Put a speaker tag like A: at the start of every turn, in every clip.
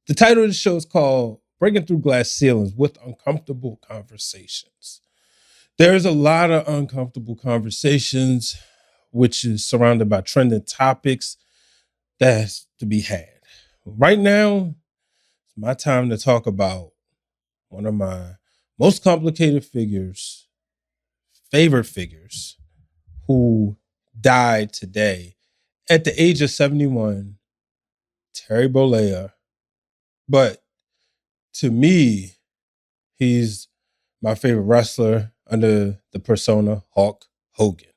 A: The title of the show is called Breaking Through Glass Ceilings with Uncomfortable Conversations. There's a lot of uncomfortable conversations, which is surrounded by trending topics that has to be had. Right now, it's my time to talk about one of my most complicated figures, favorite figures, who died today at the age of 71, Terry Bollea. But to me, he's my favorite wrestler under the persona Hulk Hogan.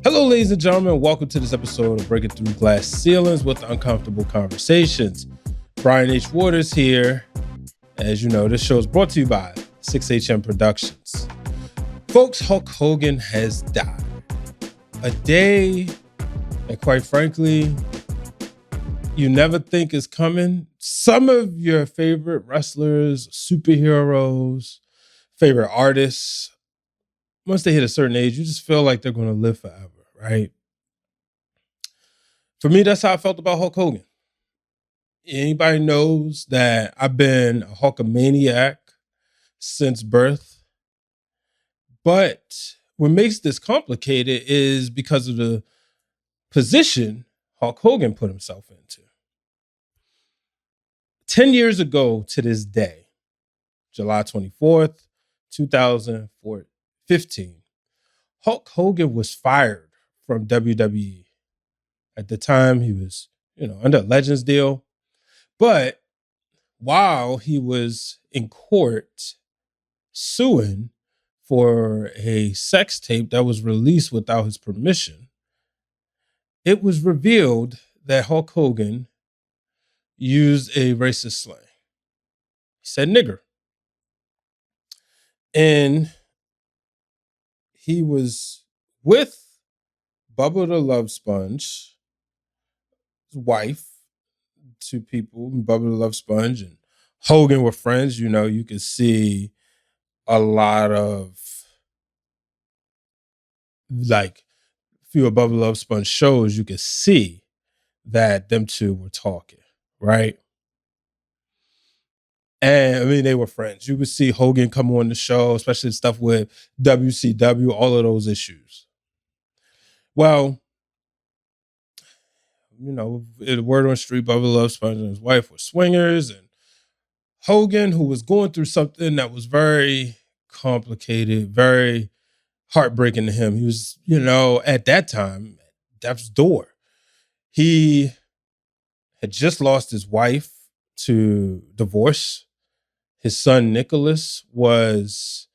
A: Hello, ladies and gentlemen. Welcome to this episode of Breaking Through Glass Ceilings with Uncomfortable Conversations. Brian H. Waters here. As you know, this show is brought to you by 6HM Productions. Folks, Hulk Hogan has died. A day that, quite frankly, you never think is coming. Some of your favorite wrestlers, superheroes, favorite artists, once they hit a certain age, you just feel like they're going to live forever, right? For me, that's how I felt about Hulk Hogan. Anybody knows that I've been a Hulkamaniac since birth. But what makes this complicated is because of the position Hulk Hogan put himself into. 10 years ago to this day, July 24th, 2015, Hulk Hogan was fired from WWE. At the time, he was, under a Legends deal. But while he was in court suing for a sex tape that was released without his permission, it was revealed that Hulk Hogan used a racist slang. He said nigger. And he was with Bubba the Love Sponge, his wife, two people, Bubba the Love Sponge and Hogan were friends. You could see a lot of few of Bubba the Love Sponge shows, you could see that them two were talking, right? And they were friends. You would see Hogan come on the show, especially stuff with WCW, all of those issues. Well, the word on the street, Bubba the Love Sponge and his wife were swingers, and Hogan, who was going through something that was very complicated, very heartbreaking to him. He was, at that time, at death's door. He had just lost his wife to divorce. His son, Nicholas, was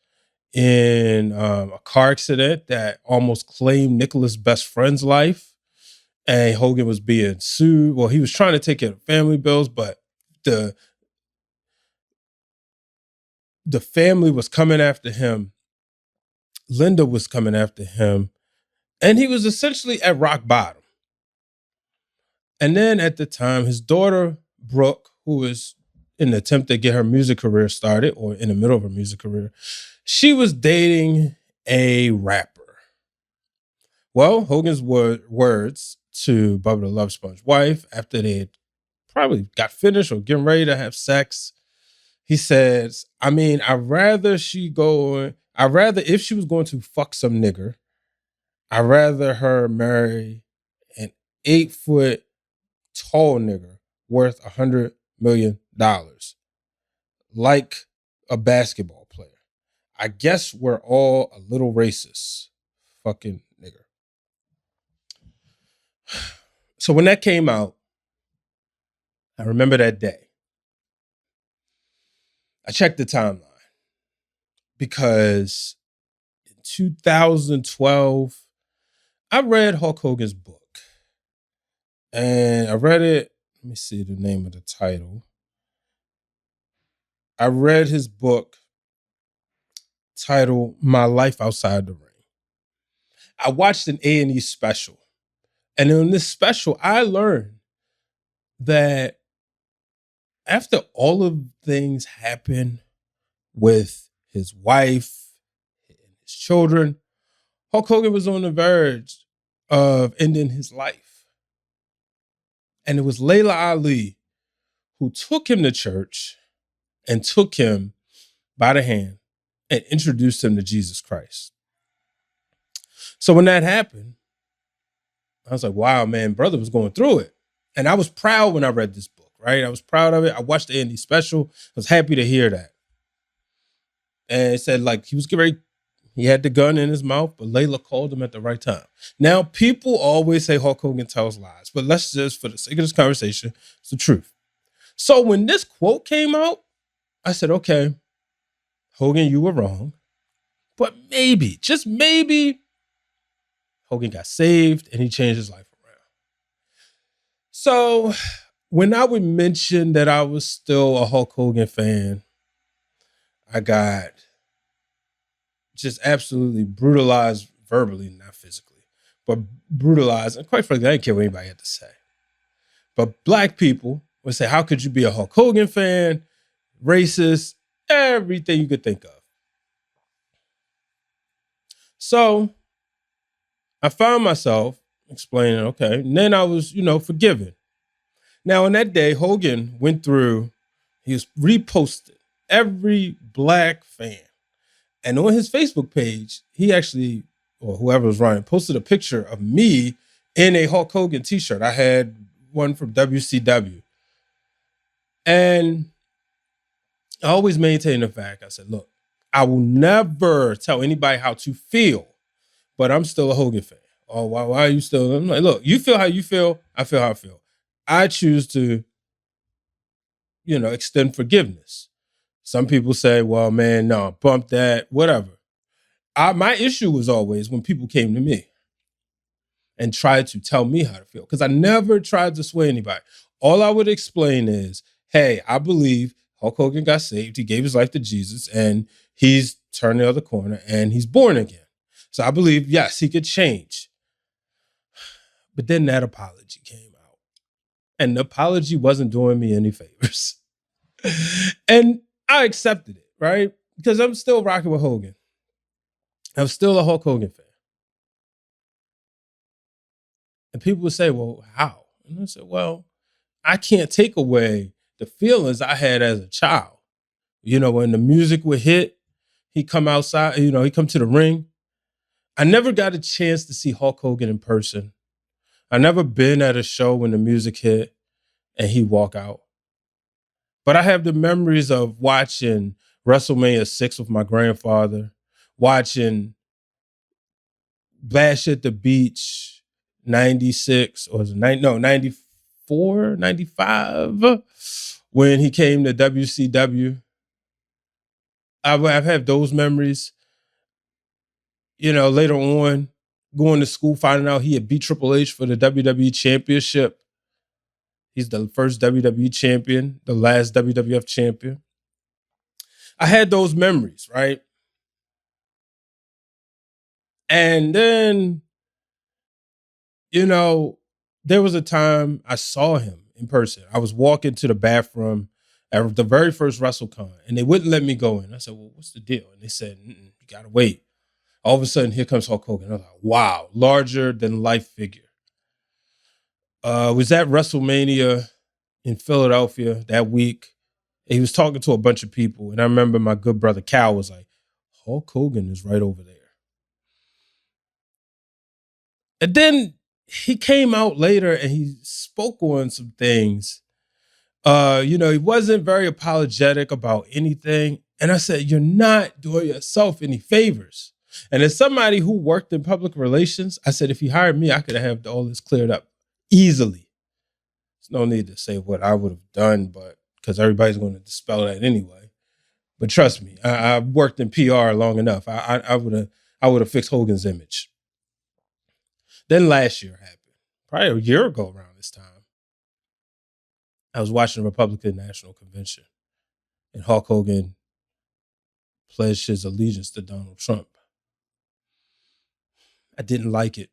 A: in a car accident that almost claimed Nicholas' best friend's life. And Hogan was being sued. Well, he was trying to take care of family bills, but the family was coming after him. Linda was coming after him. And he was essentially at rock bottom. And then at the time, his daughter, Brooke, who was in an attempt to get her music career started, or in the middle of her music career, she was dating a rapper. Well, Hogan's words to Bubba the Love Sponge wife, after they had probably got finished or getting ready to have sex, he says, if she was going to fuck some nigger, I'd rather her marry an 8-foot tall nigger worth $100 million, like a basketball player. I guess we're all a little racist. Fucking nigger. So when that came out, I remember that day. I checked the timeline because in 2012, I read Hulk Hogan's book. And I read it, let me see the name of the title. I read his book titled My Life Outside the Ring. I watched an A&E special. And in this special, I learned that after all of things happen with his wife and his children, Hulk Hogan was on the verge of ending his life. And it was Layla Ali who took him to church and took him by the hand and introduced him to Jesus Christ. So when that happened, I was like, wow, man, brother was going through it. And I was proud when I read this book, right? I was proud of it. I watched the Andy special. I was happy to hear that. And it said, like, he was getting ready, he had the gun in his mouth, but Layla called him at the right time. Now, people always say Hulk Hogan tells lies, but let's just, for the sake of this conversation, it's the truth. So when this quote came out, I said, okay, Hogan, you were wrong. But maybe, just maybe, Hogan got saved and he changed his life around. So when I would mention that I was still a Hulk Hogan fan, I got just absolutely brutalized verbally, not physically, but brutalized. And quite frankly, I didn't care what anybody had to say. But black people would say, how could you be a Hulk Hogan fan, racist, everything you could think of. So I found myself explaining, okay, and then I was, forgiven. Now, on that day, Hogan went through, he was reposted every black fan. And on his Facebook page, he actually, or whoever was running, posted a picture of me in a Hulk Hogan t-shirt. I had one from WCW. And I always maintain the fact, I said, look, I will never tell anybody how to feel, but I'm still a Hogan fan. Oh, why are you still? I'm like, look, you feel how you feel. I feel how I feel. I choose to, extend forgiveness. Some people say, well, man, no, bump that, whatever. My issue was always when people came to me and tried to tell me how to feel, because I never tried to sway anybody. All I would explain is, hey, I believe Hulk Hogan got saved. He gave his life to Jesus and he's turned the other corner and he's born again. So I believe, yes, he could change. But then that apology came out and the apology wasn't doing me any favors. And I accepted it, right? Because I'm still rocking with Hogan. I'm still a Hulk Hogan fan. And people would say, well, how? And I said, well, I can't take away the feelings I had as a child. When the music would hit, he'd come outside, he'd come to the ring. I never got a chance to see Hulk Hogan in person. I never been at a show when the music hit and he'd walk out. But I have the memories of watching WrestleMania 6 with my grandfather, watching Bash at the Beach 96, or was it 94, 95, when he came to WCW. I've had those memories. Later on, going to school, finding out he had beat Triple H for the WWE Championship. He's the first WWE champion, the last WWF champion. I had those memories, right? And then, there was a time I saw him in person. I was walking to the bathroom at the very first WrestleCon, and they wouldn't let me go in. I said, well, what's the deal? And they said, you got to wait. All of a sudden, here comes Hulk Hogan. I was like, wow, larger than life figure. Was at WrestleMania in Philadelphia that week. He was talking to a bunch of people. And I remember my good brother Cal was like, Hulk Hogan is right over there. And then he came out later and he spoke on some things. He wasn't very apologetic about anything. And I said, you're not doing yourself any favors. And as somebody who worked in public relations, I said, if he hired me, I could have all this cleared up easily. There's no need to say what I would have done, but because everybody's going to dispel that anyway. But trust me, I've worked in PR long enough. I would have fixed Hogan's image. Then last year happened, probably a year ago around this time. I was watching the Republican National Convention, and Hulk Hogan pledged his allegiance to Donald Trump. I didn't like it.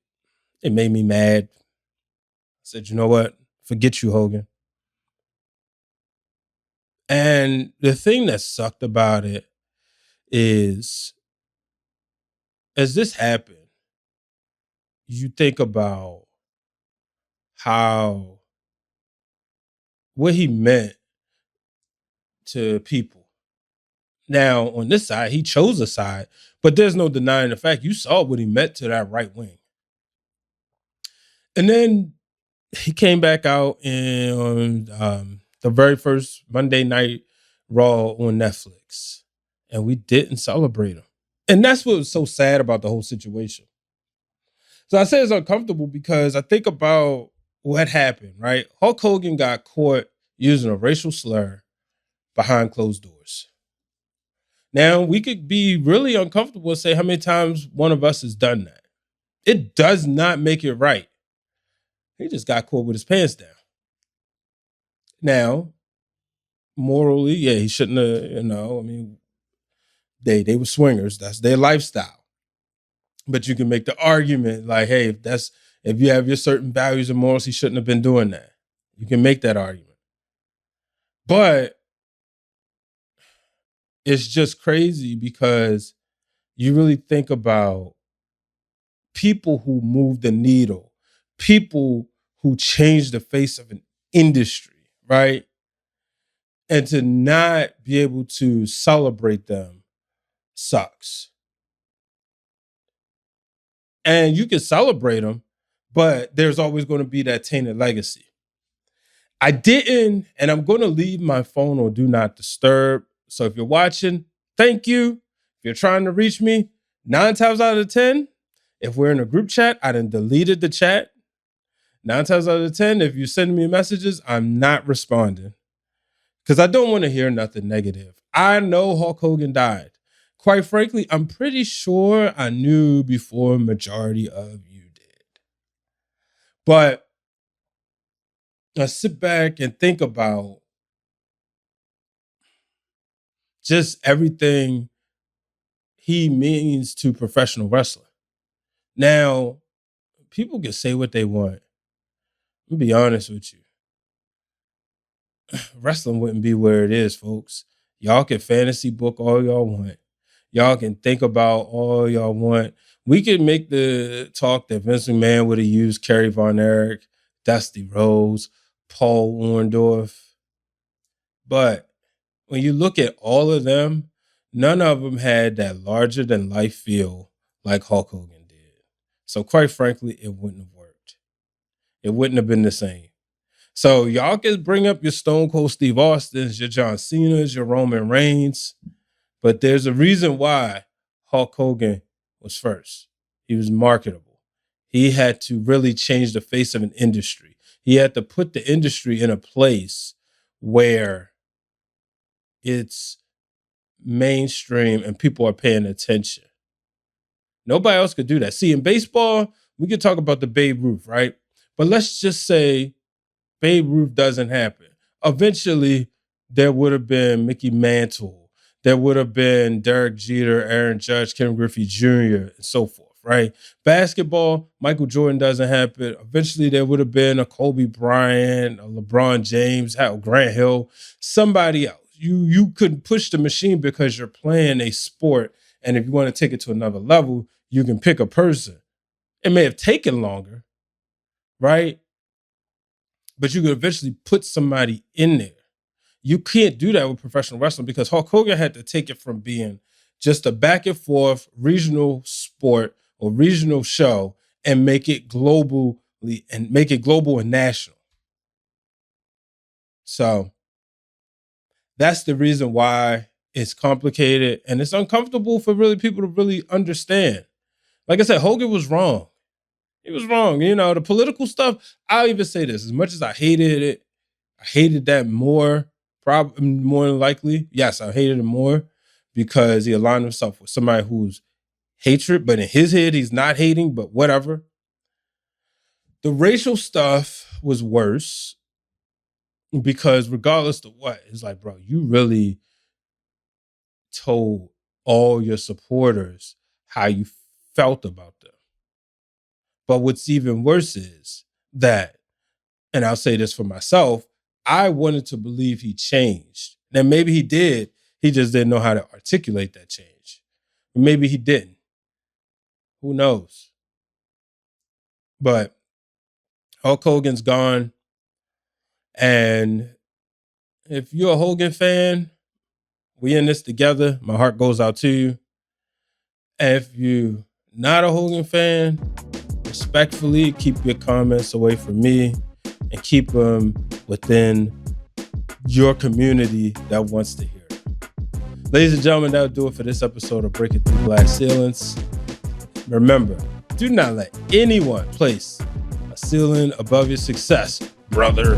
A: It made me mad. I said, you know what? Forget you, Hogan. And the thing that sucked about it is, as this happened, you think about how what he meant to people. Now, on this side, he chose a side, but there's no denying the fact you saw what he meant to that right wing. And then he came back out on the very first Monday Night Raw on Netflix, and we didn't celebrate him. And that's what was so sad about the whole situation. So I say it's uncomfortable because I think about what happened, right? Hulk Hogan got caught using a racial slur behind closed doors. Now, we could be really uncomfortable and say how many times one of us has done that. It does not make it right. He just got caught with his pants down. Now, morally, yeah, he shouldn't have, I mean, they were swingers. That's their lifestyle. But you can make the argument like, hey, if you have your certain values and morals, he shouldn't have been doing that. You can make that argument. But it's just crazy because you really think about people who move the needle, people who change the face of an industry, right? And to not be able to celebrate them sucks. And you can celebrate them, but there's always going to be that tainted legacy. I didn't, and I'm going to leave my phone on do not disturb. So if you're watching, thank you. If you're trying to reach me, 9 times out of 10, if we're in a group chat, I done deleted the chat. 9 times out of 10, if you send me messages, I'm not responding because I don't want to hear nothing negative. I know Hulk Hogan died. Quite frankly, I'm pretty sure I knew before majority of you did. But I sit back and think about just everything he means to professional wrestling. Now, people can say what they want. I'll be honest with you. Wrestling wouldn't be where it is, folks. Y'all can fantasy book all y'all want. Y'all can think about all y'all want. We could make the talk that Vince McMahon would have used Kerry Von Erich, Dusty Rhodes, Paul Orndorff. But when you look at all of them, none of them had that larger than life feel like Hulk Hogan did. So quite frankly, it wouldn't have worked. It wouldn't have been the same. So y'all can bring up your Stone Cold Steve Austins, your John Cena's, your Roman Reigns, but there's a reason why Hulk Hogan was first. He was marketable. He had to really change the face of an industry. He had to put the industry in a place where it's mainstream and people are paying attention. Nobody else could do that. See, in baseball, we could talk about the Babe Ruth, right? But let's just say Babe Ruth doesn't happen. Eventually, there would have been Mickey Mantle. There would have been Derek Jeter, Aaron Judge, Ken Griffey Jr., and so forth, right? Basketball, Michael Jordan doesn't happen. Eventually, there would have been a Kobe Bryant, a LeBron James, Grant Hill, somebody else. You couldn't push the machine because you're playing a sport, and if you want to take it to another level, you can pick a person. It may have taken longer, right? But you could eventually put somebody in there. You can't do that with professional wrestling because Hulk Hogan had to take it from being just a back and forth regional sport or regional show and make it global and national. So that's the reason why it's complicated and it's uncomfortable for really people to really understand. Like I said, Hogan was wrong. He was wrong. The political stuff, I'll even say this, as much as I hated it, I hated that more than likely. Yes, I hated him more because he aligned himself with somebody who's hatred, but in his head, he's not hating, but whatever. The racial stuff was worse because regardless of what, it's like, bro, you really told all your supporters how you felt about them. But what's even worse is that, and I'll say this for myself, I wanted to believe he changed. Now, maybe he did. He just didn't know how to articulate that change. Maybe he didn't. Who knows? But Hulk Hogan's gone. And if you're a Hogan fan, we in this together. My heart goes out to you. And if you're not a Hogan fan, respectfully, keep your comments away from me and keep them within your community that wants to hear it. Ladies and gentlemen, that'll do it for this episode of Breaking Through Glass Ceilings. Remember, do not let anyone place a ceiling above your success, brother.